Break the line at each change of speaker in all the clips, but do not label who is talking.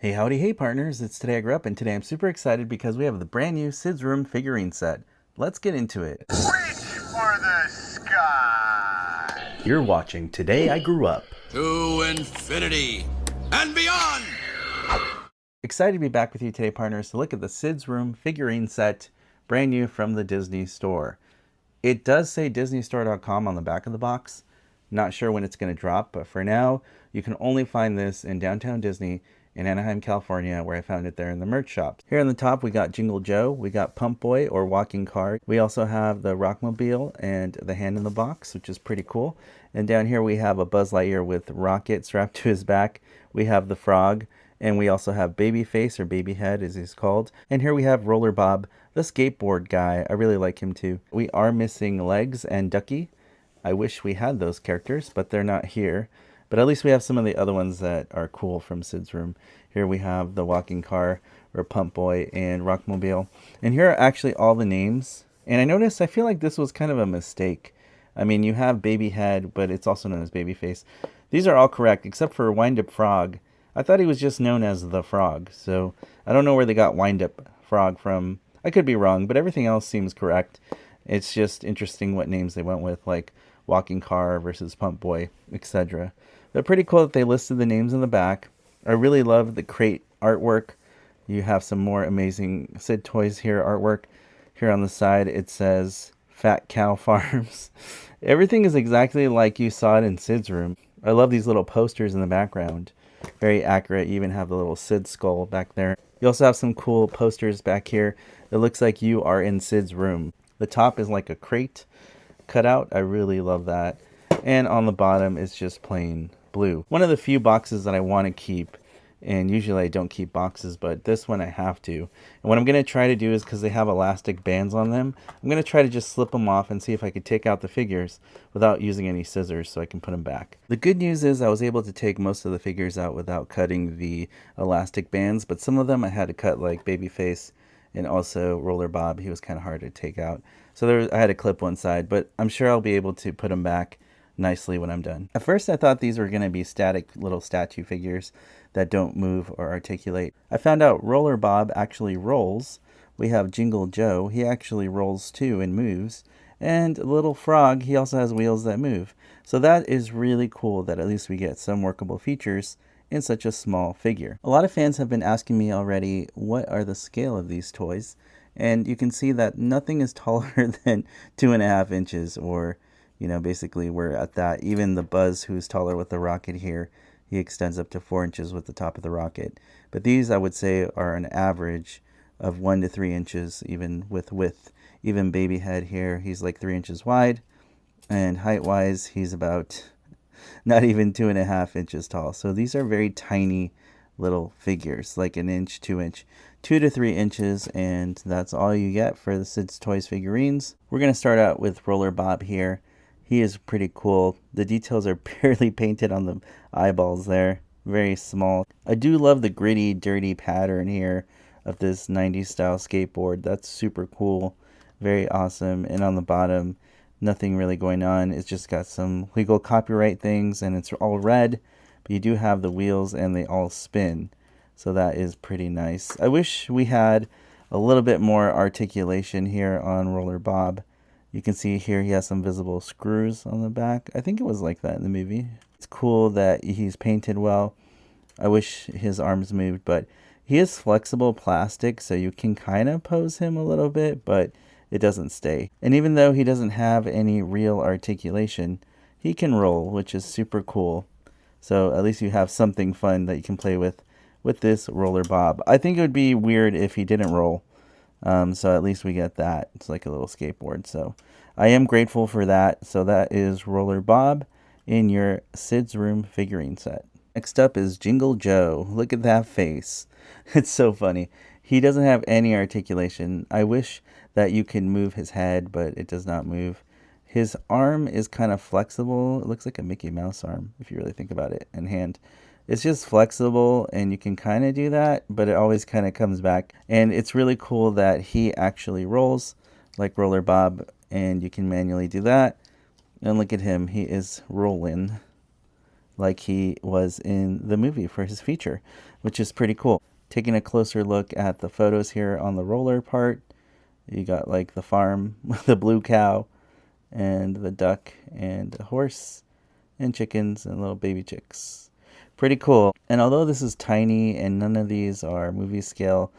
Hey howdy, hey partners, it's Today I Grew Up, and today I'm super excited because we have the brand new Sid's Room figurine set. Let's get into it.
Reach for the sky!
You're watching Today I Grew Up.
To infinity and beyond!
Excited to be back with you today, partners, to look at the Sid's Room figurine set, brand new from the Disney Store. It does say DisneyStore.com on the back of the box. Not sure when it's going to drop, but for now, you can only find this in downtown Disney in Anaheim, California, where I found it there in the merch shop. Here on the top, we got Jingle Joe, we got Pump Boy or Walking Car. We also have the Rockmobile and the Hand in the Box, which is pretty cool. And down here we have a Buzz Lightyear with Rocket strapped to his back. We have the Frog, and we also have Babyface, or Babyhead as he's called. And here we have Roller Bob, the skateboard guy. I really like him too. We are missing Legs and Ducky. I wish we had those characters, but they're not here. But at least we have some of the other ones that are cool from Sid's Room. Here we have the Walking Car, or Pump Boy, and Rockmobile. And here are actually all the names. And I noticed, I feel like this was kind of a mistake. I mean, you have Babyhead, but it's also known as Babyface. These are all correct, except for Wind-Up Frog. I thought he was just known as the Frog. So I don't know where they got Wind-Up Frog from. I could be wrong, but everything else seems correct. It's just interesting what names they went with, like Walking Car versus Pump Boy, etc. They're pretty cool that they listed the names in the back. I really love the crate artwork. You have some more amazing Sid Toys here artwork. Here on the side it says Fat Cow Farms. Everything is exactly like you saw it in Sid's room. I love these little posters in the background. Very accurate. You even have the little Sid skull back there. You also have some cool posters back here. It looks like you are in Sid's room. The top is like a crate cutout. I really love that. And on the bottom is just plain blue. One of the few boxes that I want to keep, and usually I don't keep boxes, but this one I have to. And what I'm going to try to do is, because they have elastic bands on them, I'm going to try to just slip them off and see if I could take out the figures without using any scissors so I can put them back. The good news is I was able to take most of the figures out without cutting the elastic bands, but some of them I had to cut, like Babyface and also Roller Bob. He was kind of hard to take out. So I had to clip one side, but I'm sure I'll be able to put them back nicely when I'm done. At first I thought these were going to be static little statue figures that don't move or articulate. I found out Roller Bob actually rolls. We have Jingle Joe, he actually rolls too and moves. And Little Frog, he also has wheels that move. So that is really cool that at least we get some workable features in such a small figure. A lot of fans have been asking me already, what are the scale of these toys? And you can see that nothing is taller than 2.5 inches, or basically we're at that. Even the Buzz, who's taller with the rocket here, he extends up to 4 inches with the top of the rocket. But these, I would say, are an average of 1 to 3 inches, even with width. Even Babyhead here, he's like 3 inches wide, and height-wise, he's about not even 2.5 inches tall. So these are very tiny little figures, like an inch, 2 inch, 2 to 3 inches, and that's all you get for the Sid's Toys figurines. We're going to start out with Roller Bob here. He is pretty cool. The details are barely painted on the eyeballs there. Very small. I do love the gritty, dirty pattern here of this 90s style skateboard. That's super cool. Very awesome. And on the bottom, nothing really going on. It's just got some legal copyright things, and it's all red. But you do have the wheels, and they all spin. So that is pretty nice. I wish we had a little bit more articulation here on Roller Bob. You can see here he has some visible screws on the back. I think it was like that in the movie. It's cool that he's painted well. I wish his arms moved, but he is flexible plastic, so you can kind of pose him a little bit, but it doesn't stay. And even though he doesn't have any real articulation, he can roll, which is super cool. So at least you have something fun that you can play with this Roller Bob. I think it would be weird if he didn't roll. So at least we get that. It's like a little skateboard. So I am grateful for that. So that is Roller Bob in your Sid's Room figurine set. Next up is Jingle Joe. Look at that face. It's so funny. He doesn't have any articulation. I wish that you could move his head, but it does not move. His arm is kind of flexible. It looks like a Mickey Mouse arm, if you really think about it, and hand. It's just flexible, and you can kind of do that, but it always kind of comes back. And it's really cool that he actually rolls like Roller Bob, and you can manually do that. And look at him. He is rolling like he was in the movie for his feature. which is pretty cool. Taking a closer look at the photos here on the roller part, you got like the farm with the blue cow and the duck and a horse and chickens and little baby chicks. Pretty cool. And although this is tiny and none of these are movie scale,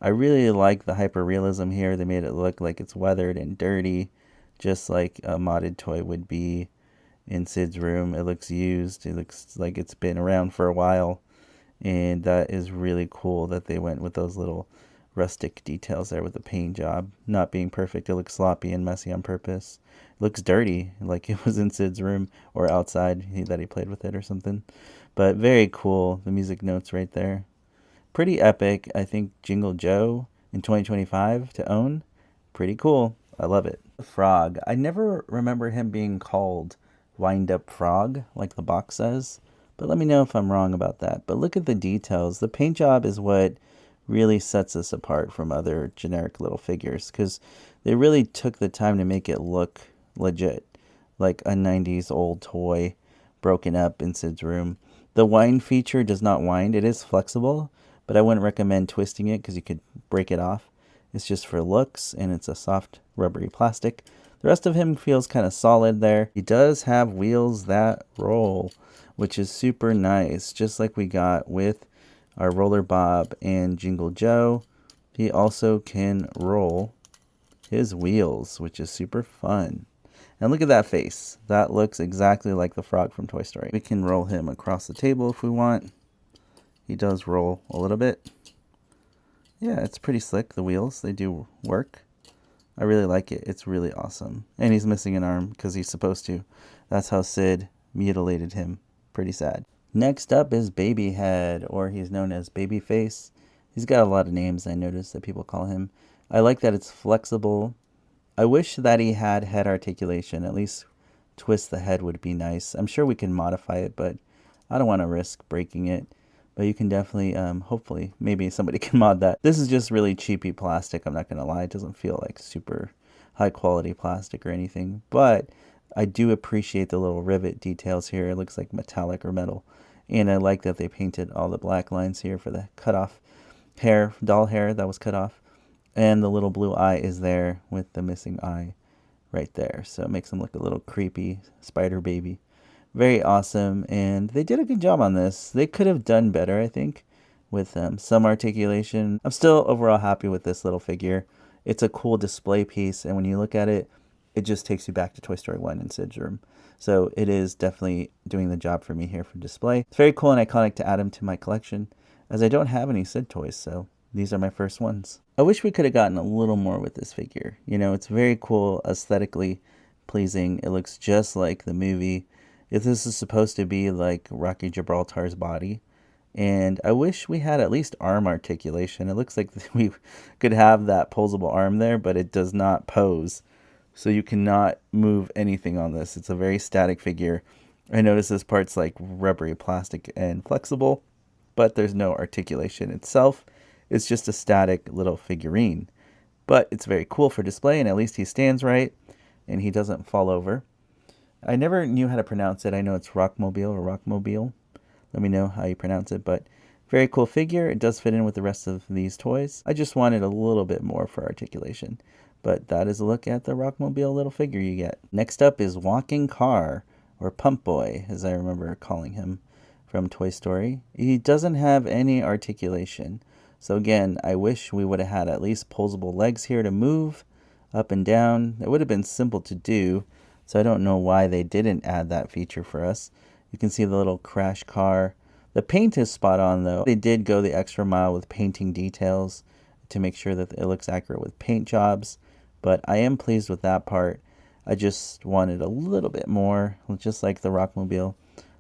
I really like the hyper realism here. They made it look like it's weathered and dirty, just like a modded toy would be in Sid's room. It looks used. It looks like it's been around for a while. And that is really cool that they went with those little rustic details there with the paint job. Not being perfect. It looks sloppy and messy on purpose. It looks dirty, like it was in Sid's room or outside that he played with it or something. But very cool. The music notes right there. Pretty epic. I think Jingle Joe in 2025 to own. Pretty cool. I love it. The frog. I never remember him being called Wind Up Frog, like the box says. But let me know if I'm wrong about that. But look at the details. The paint job is what really sets us apart from other generic little figures, because they really took the time to make it look legit, like a 90s old toy broken up in Sid's room. The wind feature does not wind. It is flexible, but I wouldn't recommend twisting it because you could break it off. It's just for looks, and it's a soft rubbery plastic. The rest of him feels kind of solid there. He does have wheels that roll, which is super nice, just like we got with our Roller Bob and Jingle Joe. He also can roll his wheels, which is super fun. And look at that face. That looks exactly like the frog from Toy Story. We can roll him across the table if we want. He does roll a little bit. Yeah, it's pretty slick, the wheels. They do work. I really like it. It's really awesome. And he's missing an arm because he's supposed to. That's how Sid mutilated him. Pretty sad. Next up is Babyhead, or he's known as Babyface. He's got a lot of names I noticed that people call him. I like that it's flexible. I wish that he had head articulation. At least twist the head would be nice. I'm sure we can modify it, but I don't want to risk breaking it. But you can definitely, hopefully, maybe somebody can mod that. This is just really cheapy plastic, I'm not going to lie. It doesn't feel like super high quality plastic or anything. But I do appreciate the little rivet details here. It looks like metallic or metal. And I like that they painted all the black lines here for the cut off hair, doll hair that was cut off. And the little blue eye is there with the missing eye right there. So it makes him look a little creepy, spider baby. Very awesome, and they did a good job on this. They could have done better, I think, with some articulation. I'm still overall happy with this little figure. It's a cool display piece, and when you look at it, it just takes you back to Toy Story 1 in Sid's room. So it is definitely doing the job for me here for display. It's very cool and iconic to add him to my collection, as I don't have any Sid toys, so these are my first ones. I wish we could have gotten a little more with this figure. You know, it's very cool, aesthetically pleasing. It looks just like the movie. If this is supposed to be like Rocky Gibraltar's body, and I wish we had at least arm articulation. It looks like we could have that posable arm there, but it does not pose. So you cannot move anything on this. It's a very static figure. I notice this part's like rubbery plastic and flexible, but there's no articulation itself. It's just a static little figurine. But it's very cool for display, and at least he stands right, and he doesn't fall over. I never knew how to pronounce it. I know it's Rockmobile or Rockmobile. Let me know how you pronounce it, but very cool figure. It does fit in with the rest of these toys. I just wanted a little bit more for articulation, but that is a look at the Rockmobile little figure you get. Next up is Walking Car, or Pump Boy, as I remember calling him from Toy Story. He doesn't have any articulation. So again, I wish we would have had at least posable legs here to move up and down. It would have been simple to do. So I don't know why they didn't add that feature for us. You can see the little crash car. The paint is spot on though. They did go the extra mile with painting details to make sure that it looks accurate with paint jobs. But I am pleased with that part. I just wanted a little bit more, just like the Rockmobile.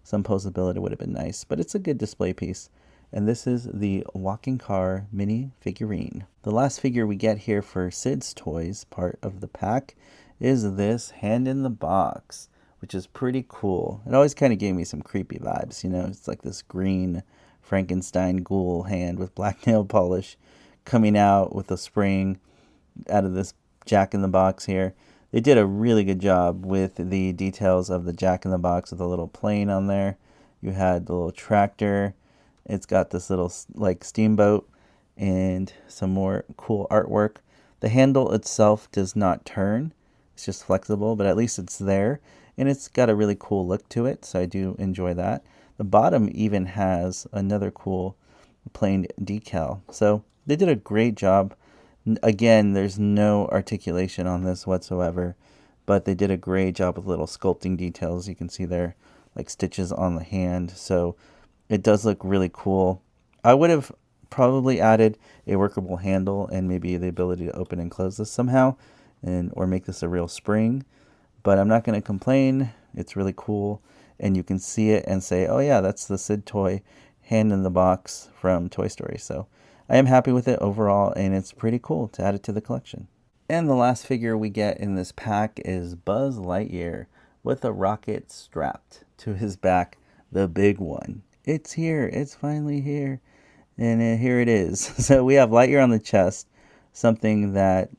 Some posability would have been nice, but it's a good display piece. And this is the Walking Car mini figurine. The last figure we get here for Sid's Toys, part of the pack, is this Hand in the Box, which is pretty cool. It always kind of gave me some creepy vibes, you know. It's like this green Frankenstein ghoul hand with black nail polish coming out with a spring out of this Jack in the Box here. They did a really good job with the details of the Jack in the Box with a little plane on there. You had the little tractor, It's got this little like steamboat and some more cool artwork. The handle itself does not turn. It's just flexible, but at least it's there. And it's got a really cool look to it, so I do enjoy that. The bottom even has another cool plain decal. So they did a great job. Again, there's no articulation on this whatsoever, but they did a great job with little sculpting details. You can see there, like stitches on the hand. So it does look really cool. I would have probably added a workable handle and maybe the ability to open and close this somehow, or make this a real spring. But I'm not going to complain. It's really cool. And you can see it and say, oh yeah, that's the Sid toy hand in the box from Toy Story. So I am happy with it overall, and it's pretty cool to add it to the collection. And the last figure we get in this pack is Buzz Lightyear with a rocket strapped to his back, the big one. It's here. It's finally here. And here it is. So we have Lightyear on the chest, something that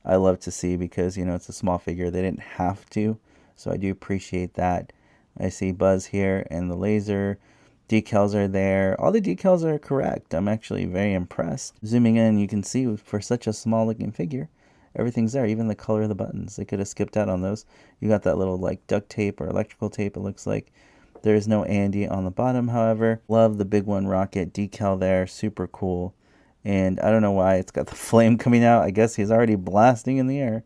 I love to see because, you know, it's a small figure. They didn't have to, so I do appreciate that. I see Buzz here, and the laser decals are there. All the decals are correct. I'm actually very impressed. Zooming in, you can see for such a small looking figure, everything's there, even the color of the buttons. They could have skipped out on those. You got that little like duct tape or electrical tape, it looks like. There is no Andy on the bottom, however. Love the big one rocket decal there, super cool. And I don't know why it's got the flame coming out. I guess he's already blasting in the air.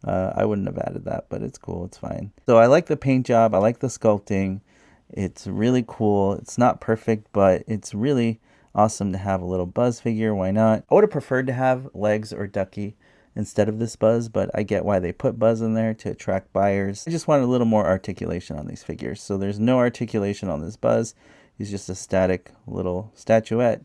I wouldn't have added that, but it's cool. It's fine. So I like the paint job. I like the sculpting. It's really cool. It's not perfect, but it's really awesome to have a little Buzz figure. Why not? I would have preferred to have Legs or Ducky instead of this Buzz, but I get why they put Buzz in there to attract buyers. I just wanted a little more articulation on these figures. So there's no articulation on this Buzz. He's just a static little statuette.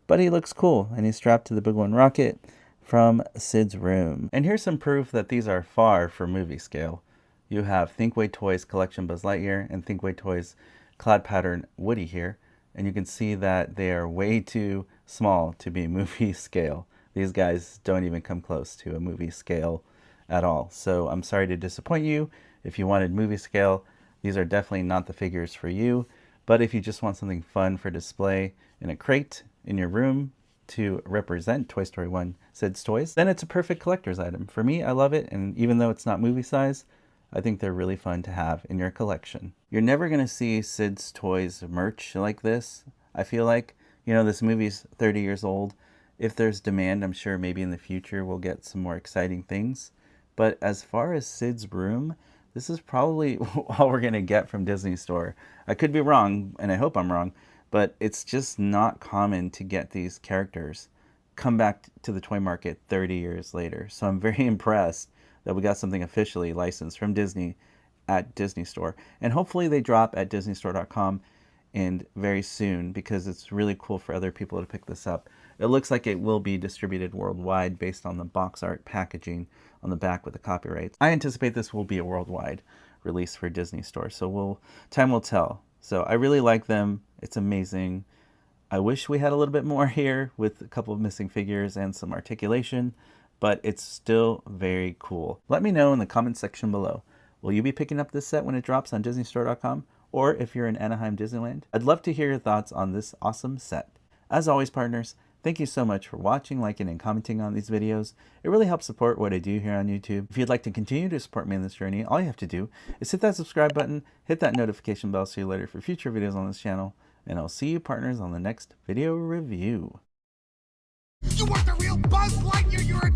But he looks cool, and he's strapped to the big one rocket from Sid's room. And here's some proof that these are far from movie scale. You have Thinkway Toys Collection Buzz Lightyear and Thinkway Toys Cloud Pattern Woody here, and you can see that they are way too small to be movie scale. These guys don't even come close to a movie scale at all. So I'm sorry to disappoint you. If you wanted movie scale, these are definitely not the figures for you. But if you just want something fun for display in a crate in your room to represent Toy Story 1 Sid's Toys, then it's a perfect collector's item. For me, I love it, and even though it's not movie size, I think they're really fun to have in your collection. You're never going to see Sid's Toys merch like this, I feel like. You know, this movie's 30 years old. If there's demand, I'm sure maybe in the future we'll get some more exciting things. But as far as Sid's room, this is probably all we're going to get from Disney Store. I could be wrong, and I hope I'm wrong, but it's just not common to get these characters come back to the toy market 30 years later. So I'm very impressed that we got something officially licensed from Disney at Disney Store. And hopefully they drop at disneystore.com and very soon, because it's really cool for other people to pick this up. It looks like it will be distributed worldwide based on the box art packaging on the back with the copyrights. I anticipate this will be a worldwide release for Disney Store, so time will tell. So I really like them. It's amazing. I wish we had a little bit more here with a couple of missing figures and some articulation, but it's still very cool. Let me know in the comment section below. Will you be picking up this set when it drops on disneystore.com? Or if you're in Anaheim, Disneyland? I'd love to hear your thoughts on this awesome set. As always, partners, thank you so much for watching, liking, and commenting on these videos. It really helps support what I do here on YouTube. If you'd like to continue to support me in this journey, all you have to do is hit that subscribe button, hit that notification bell so you're alerted for future videos on this channel, and I'll see you, partners, on the next video review.
You weren't the real Buzz Lightyear. You're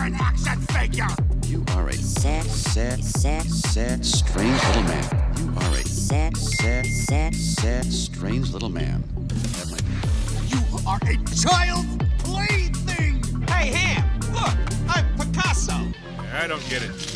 an action figure.
You are a sad, strange little man. You are a sad, strange little man.
You are a child's plaything.
Hey, Ham, look, I'm Picasso.
I don't get it.